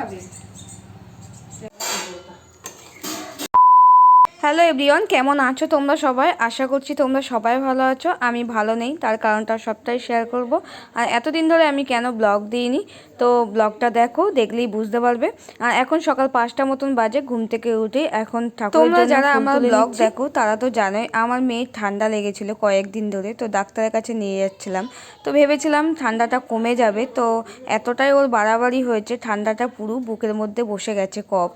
খাবে। Hello everyone, কেমন আছো তোমরা সবাই? আশা করছি তোমরা সবাই ভালো আছো। আমি ভালো নেই, তার কারণটা সবটাই শেয়ার করব। আর এতদিন ধরে আমি কেন ব্লগ দিইনি, তো ব্লগটা দেখো, দেখলেই বুঝতে পারবে। আর এখন সকাল 5টা মতন বাজে, ঘুম থেকে উঠে এখন ঠাকুরের জন্য যারা আমার ব্লগ দেখো তারা তো জানোই আমার মেয়ের ঠান্ডা লেগেছিল কয়েকদিন ধরে, তো ডাক্তারের কাছে নিয়ে যাচ্ছিলাম। তো ভেবেছিলাম ঠান্ডাটা কমে যাবে, তো এতটাই ওর বাড়াবাড়ি হয়েছে, ঠান্ডাটা পুরো বুকের মধ্যে বসে গেছে কফ।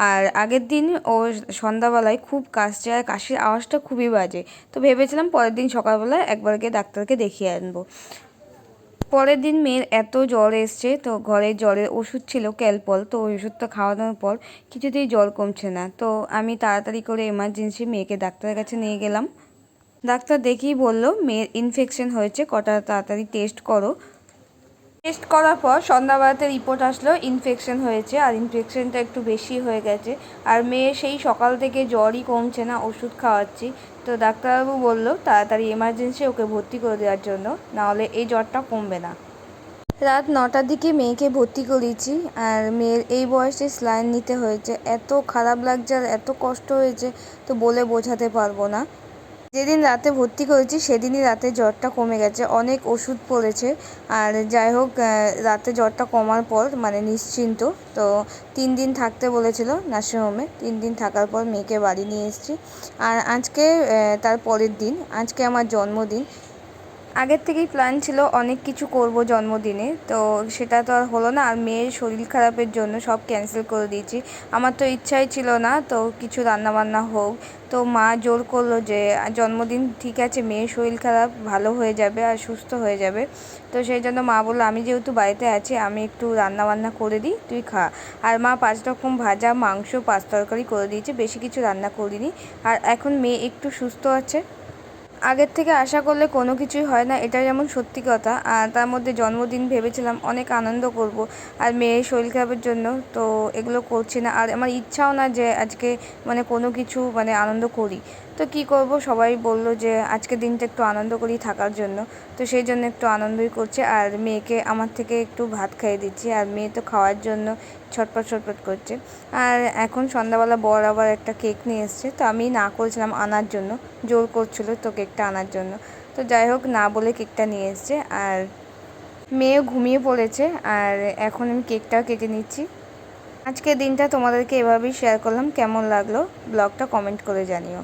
আর আগের দিন ও সন্ধ্যাবেলায় খুব কাশছে, আর কাশির আওয়াজটা খুবই বাজে। তো ভেবেছিলাম পরের দিন সকালবেলায় একবার গিয়ে ডাক্তারকে দেখিয়ে আনবো। পরের দিন মেয়ের এত জ্বর এসছে, তো ঘরে জ্বরের ওষুধ ছিল ক্যালপল, তো ওই ওষুধটা খাওয়ানোর পর কিছুতেই জ্বর কমছে না। তো আমি তাড়াতাড়ি করে এমার্জেন্সি মেয়েকে ডাক্তারের কাছে নিয়ে গেলাম। ডাক্তার দেখেই বলল মেয়ের ইনফেকশন হয়েছে, কটা তাড়াতাড়ি টেস্ট করো। টেস্ট করার পর সন্ধ্যাবেলাতে রিপোর্ট আসলো ইনফেকশন হয়েছে, আর ইনফেকশনটা একটু বেশি হয়ে গেছে। আর মেয়ে সেই সকাল থেকে জ্বরই কমছে না, ওষুধ খাওয়াচ্ছি। তো ডাক্তারবাবু বললো তাড়াতাড়ি এমার্জেন্সি ওকে ভর্তি করে দেওয়ার জন্য, নাহলে এই জ্বরটা কমবে না। রাত 9টার দিকে মেয়েকে ভর্তি করিয়েছি। আর মেয়ের এই বয়সে স্যালাইন নিতে হয়েছে, এত খারাপ লাগছে আর এত কষ্ট হয়েছে, তো বলে বোঝাতে পারবো না। যেদিন রাতে ভর্তি করেছি সেদিনই রাতে জ্বরটা কমে গেছে, অনেক ওষুধ পড়েছে। আর যাই হোক, রাতে জ্বরটা কমার পর মানে নিশ্চিন্ত। তো 3 দিন থাকতে বলেছিল নার্সিংহোমে, 3 দিন থাকার পর মেয়েকে বাড়ি নিয়ে এসেছি। আর আজকে তার পরের দিন, আজকে আমার জন্মদিন। আগের থেকেই প্ল্যান ছিল অনেক কিছু করব জন্মদিনে, তো সেটা তো আর হলো না। আর মেয়ের শরীর খারাপের জন্য সব ক্যান্সেল করে দিয়েছি। আমার তো ইচ্ছাই ছিল না তো কিছু রান্নাবান্না হোক, তো মা জোর করলো যে জন্মদিন ঠিক আছে, মেয়ের শরীর খারাপ, ভালো হয়ে যাবে আর সুস্থ হয়ে যাবে। তো সেই জন্য মা বললো আমি যেহেতু বাড়িতে আছি আমি একটু রান্নাবান্না করে দিই, তুই খা। আর মা 5 রকম ভাজা, মাংস, 5 তরকারি করে দিয়েছে, বেশি কিছু রান্না করিনি। আর এখন মেয়ে একটু সুস্থ আছে। আগের থেকে আশা করলে কোনো কিছুই হয় না, এটা যেমন সত্যি কথা। আর তার মধ্যে জন্মদিন ভেবেছিলাম অনেক আনন্দ করব, আর মেয়ের শরীর খারাপের জন্য তো এগুলো করছি না। আর আমার ইচ্ছাও না যে আজকে মানে কোনো কিছু মানে আনন্দ করি। তো কি করব, সবাই বলল যে আজকে দিনটা একটু আনন্দ করি থাকার জন্য, তো সেই জন্য একটু আনন্দই করছে। আর মেয়েকে আমার থেকে একটু ভাত খাইয়ে দিচ্ছি, আর মেয়ে তো খাওয়ার জন্য ছটপট ছটপট করছে। আর এখন সন্ধ্যাবেলা বর আবার একটা কেক নিয়ে এসছে, তো আমি না করেছিলাম আনার জন্য, জোর করছিল তো কেকটা আনার জন্য। তো যাই হোক, না বলে কেকটা নিয়ে এসছে। আর মেয়ে ঘুমিয়ে পড়েছে, আর এখন আমি কেকটাও কেটে নিচ্ছি। আজকের দিনটা তোমাদেরকে এভাবেই শেয়ার করলাম, কেমন লাগলো ব্লগটা কমেন্ট করে জানিও।